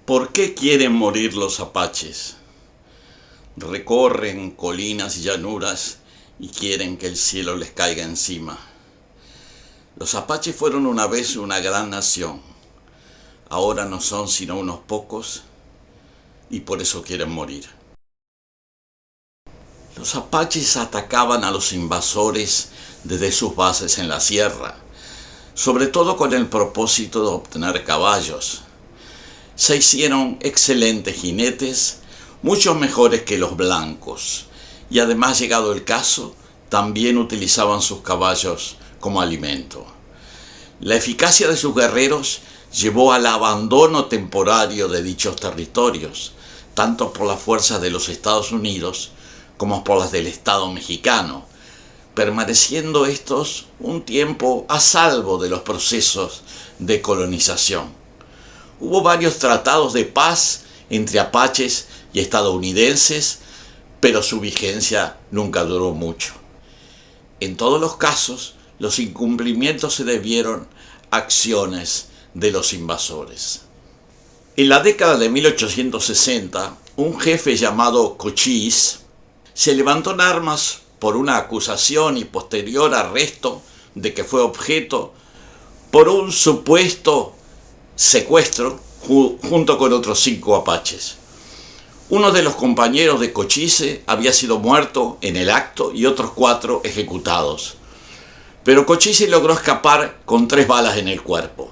¿Por qué quieren morir los apaches? Recorren colinas y llanuras y quieren que el cielo les caiga encima. Los apaches fueron una vez una gran nación. Ahora no son sino unos pocos y por eso quieren morir. Los apaches atacaban a los invasores desde sus bases en la sierra, sobre todo con el propósito de obtener caballos. Se hicieron excelentes jinetes, mucho mejores que los blancos, y además, llegado el caso, también utilizaban sus caballos como alimento. La eficacia de sus guerreros llevó al abandono temporario de dichos territorios, tanto por las fuerzas de los Estados Unidos como por las del Estado mexicano, permaneciendo estos un tiempo a salvo de los procesos de colonización. Hubo varios tratados de paz entre apaches y estadounidenses, pero su vigencia nunca duró mucho. En todos los casos, los incumplimientos se debieron a acciones de los invasores. En la década de 1860, un jefe llamado Cochise se levantó en armas por una acusación y posterior arresto de que fue objeto por un supuesto secuestro junto con otros 5 apaches. Uno de los compañeros de Cochise había sido muerto en el acto y otros 4 ejecutados. Pero Cochise logró escapar con 3 balas en el cuerpo.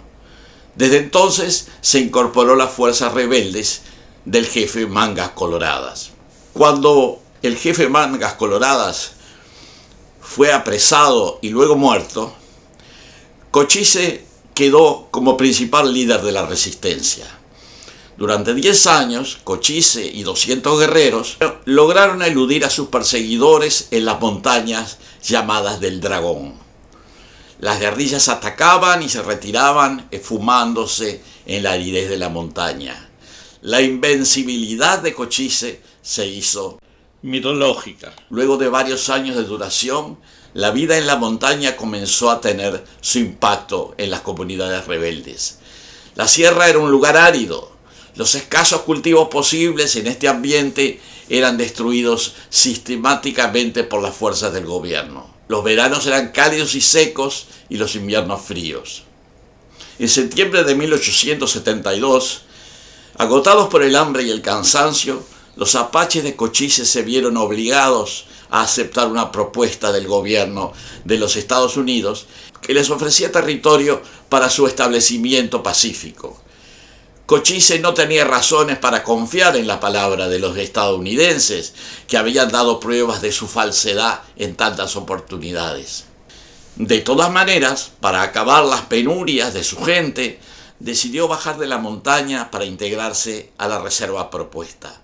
Desde entonces se incorporó a las fuerzas rebeldes del jefe Mangas Coloradas. Cuando el jefe Mangas Coloradas fue apresado y luego muerto, Cochise quedó como principal líder de la resistencia. Durante 10 años, Cochise y 200 guerreros lograron eludir a sus perseguidores en las montañas llamadas del Dragón. Las guerrillas atacaban y se retiraban esfumándose en la aridez de la montaña. La invencibilidad de Cochise se hizo mitológica. Luego de varios años de duración, la vida en la montaña comenzó a tener su impacto en las comunidades rebeldes. La sierra era un lugar árido. Los escasos cultivos posibles en este ambiente eran destruidos sistemáticamente por las fuerzas del gobierno. Los veranos eran cálidos y secos y los inviernos fríos. En septiembre de 1872, agotados por el hambre y el cansancio, los apaches de Cochise se vieron obligados a aceptar una propuesta del gobierno de los Estados Unidos que les ofrecía territorio para su establecimiento pacífico. Cochise no tenía razones para confiar en la palabra de los estadounidenses, que habían dado pruebas de su falsedad en tantas oportunidades. De todas maneras, para acabar las penurias de su gente, decidió bajar de la montaña para integrarse a la reserva propuesta.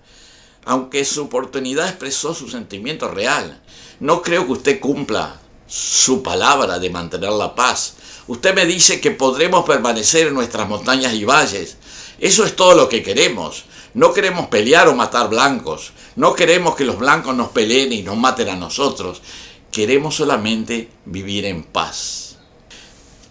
Aunque su oportunidad expresó su sentimiento real, no creo que usted cumpla su palabra de mantener la paz. Usted me dice que podremos permanecer en nuestras montañas y valles. Eso es todo lo que queremos. No queremos pelear o matar blancos. No queremos que los blancos nos peleen y nos maten a nosotros. Queremos solamente vivir en paz.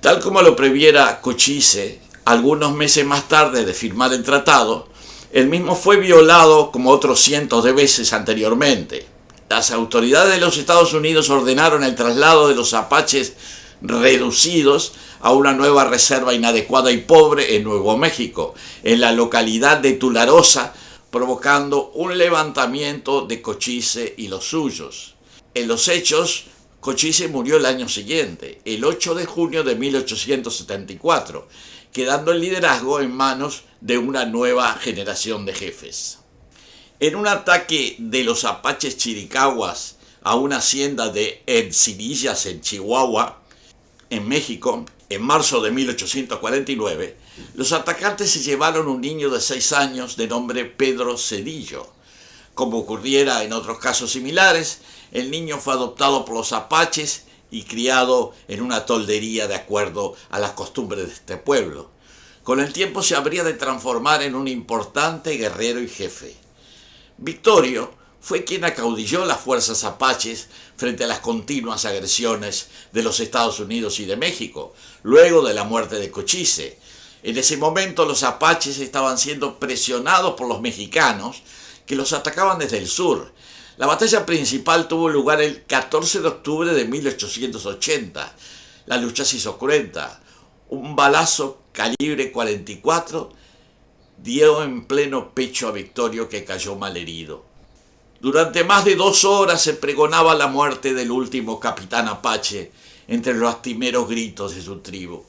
Tal como lo previera Cochise, algunos meses más tarde de firmar el tratado, el mismo fue violado como otros cientos de veces anteriormente. Las autoridades de los Estados Unidos ordenaron el traslado de los apaches reducidos a una nueva reserva inadecuada y pobre en Nuevo México, en la localidad de Tularosa, provocando un levantamiento de Cochise y los suyos. En los hechos, Cochise murió el año siguiente, el 8 de junio de 1874, quedando el liderazgo en manos de una nueva generación de jefes. En un ataque de los apaches chiricahuas a una hacienda de Encinitas en Chihuahua, en México, en marzo de 1849, los atacantes se llevaron un niño de 6 años de nombre Pedro Cedillo. Como ocurriera en otros casos similares, el niño fue adoptado por los apaches y criado en una toldería de acuerdo a las costumbres de este pueblo. Con el tiempo se habría de transformar en un importante guerrero y jefe. Victorio fue quien acaudilló las fuerzas apaches frente a las continuas agresiones de los Estados Unidos y de México, luego de la muerte de Cochise. En ese momento los apaches estaban siendo presionados por los mexicanos, que los atacaban desde el sur. La batalla principal tuvo lugar el 14 de octubre de 1880. La lucha se hizo cruenta. Un balazo calibre 44 dio en pleno pecho a Victorio, que cayó malherido. Durante más de 2 horas se pregonaba la muerte del último capitán apache entre los lastimeros gritos de su tribu.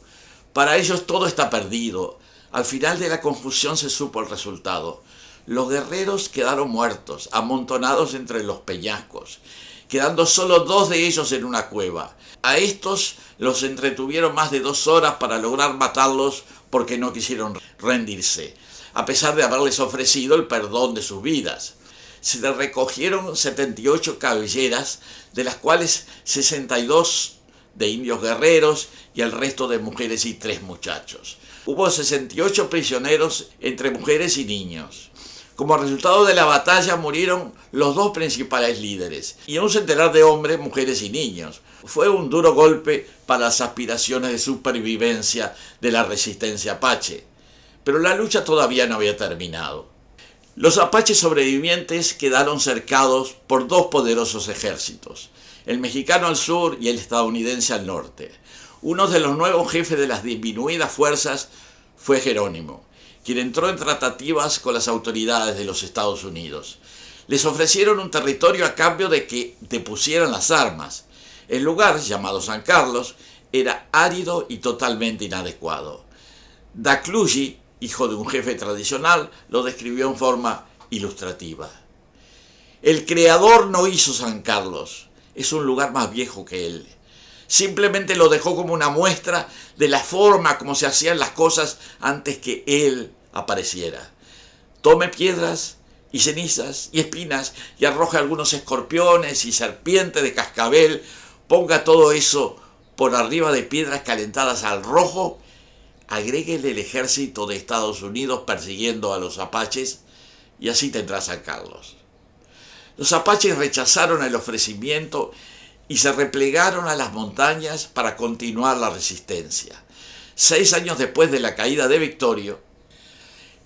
Para ellos todo está perdido. Al final de la confusión se supo el resultado. Los guerreros quedaron muertos, amontonados entre los peñascos, quedando solo 2 de ellos en una cueva. A estos los entretuvieron más de 2 horas para lograr matarlos, porque no quisieron rendirse, a pesar de haberles ofrecido el perdón de sus vidas. Se le recogieron 78 cabelleras, de las cuales 62 de indios guerreros y el resto de mujeres y 3 muchachos. Hubo 68 prisioneros entre mujeres y niños. Como resultado de la batalla murieron los 2 principales líderes y un centenar de hombres, mujeres y niños. Fue un duro golpe para las aspiraciones de supervivencia de la resistencia apache, pero la lucha todavía no había terminado. Los apaches sobrevivientes quedaron cercados por 2 poderosos ejércitos, el mexicano al sur y el estadounidense al norte. Uno de los nuevos jefes de las disminuidas fuerzas fue Jerónimo, quien entró en tratativas con las autoridades de los Estados Unidos. Les ofrecieron un territorio a cambio de que depusieran las armas. El lugar, llamado San Carlos, era árido y totalmente inadecuado. Dakluji, hijo de un jefe tradicional, lo describió en forma ilustrativa. El creador no hizo San Carlos, es un lugar más viejo que él. Simplemente lo dejó como una muestra de la forma como se hacían las cosas antes que él apareciera. Tome piedras y cenizas y espinas y arroje algunos escorpiones y serpientes de cascabel, ponga todo eso por arriba de piedras calentadas al rojo, agréguele el ejército de Estados Unidos persiguiendo a los apaches y así tendrá San Carlos. Los apaches rechazaron el ofrecimiento y se replegaron a las montañas para continuar la resistencia. 6 años después de la caída de Victorio,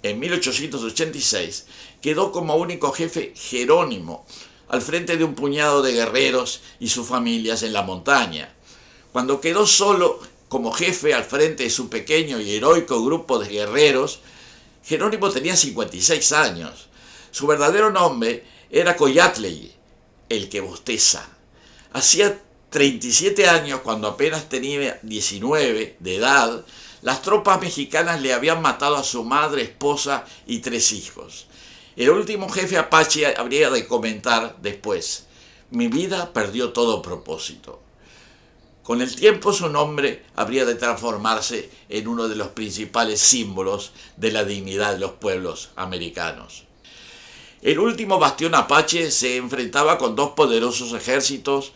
en 1886, quedó como único jefe Jerónimo, al frente de un puñado de guerreros y sus familias en la montaña. Cuando quedó solo como jefe al frente de su pequeño y heroico grupo de guerreros, Jerónimo tenía 56 años. Su verdadero nombre era Coyatley, el que bosteza. Hacía 37 años, cuando apenas tenía 19 de edad, las tropas mexicanas le habían matado a su madre, esposa y 3 hijos. El último jefe apache habría de comentar después: mi vida perdió todo propósito. Con el tiempo su nombre habría de transformarse en uno de los principales símbolos de la dignidad de los pueblos americanos. El último bastión apache se enfrentaba con 2 poderosos ejércitos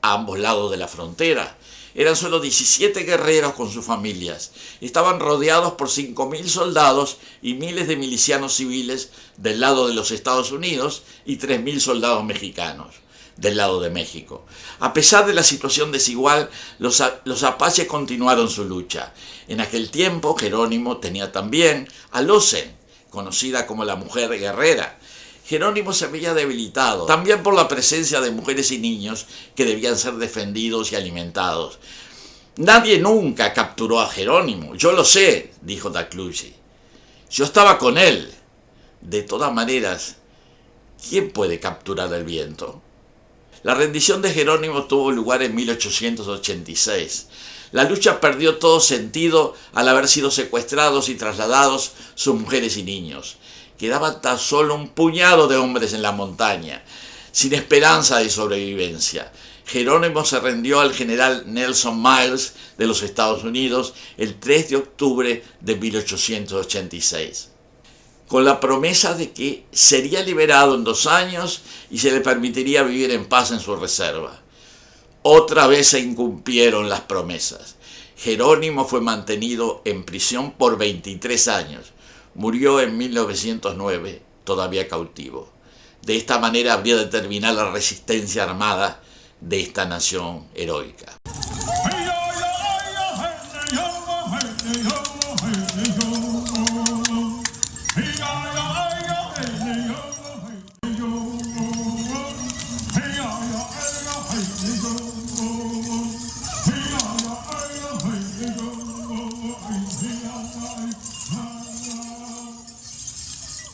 a ambos lados de la frontera. Eran solo 17 guerreros con sus familias. Estaban rodeados por 5.000 soldados y miles de milicianos civiles del lado de los Estados Unidos y 3.000 soldados mexicanos del lado de México. A pesar de la situación desigual, los apaches continuaron su lucha. En aquel tiempo, Jerónimo tenía también a Lozen, conocida como la mujer guerrera. Jerónimo se veía debilitado, también por la presencia de mujeres y niños que debían ser defendidos y alimentados. Nadie nunca capturó a Jerónimo. Yo lo sé, dijo Dakluji. Yo estaba con él. De todas maneras, ¿quién puede capturar el viento? La rendición de Jerónimo tuvo lugar en 1886. La lucha perdió todo sentido al haber sido secuestrados y trasladados sus mujeres y niños. Quedaba tan solo un puñado de hombres en la montaña, sin esperanza de sobrevivencia. Jerónimo se rindió al general Nelson Miles de los Estados Unidos el 3 de octubre de 1886. con la promesa de que sería liberado en 2 años y se le permitiría vivir en paz en su reserva. Otra vez se incumplieron las promesas. Jerónimo fue mantenido en prisión por 23 años. Murió en 1909, todavía cautivo. De esta manera habría de terminar la resistencia armada de esta nación heroica.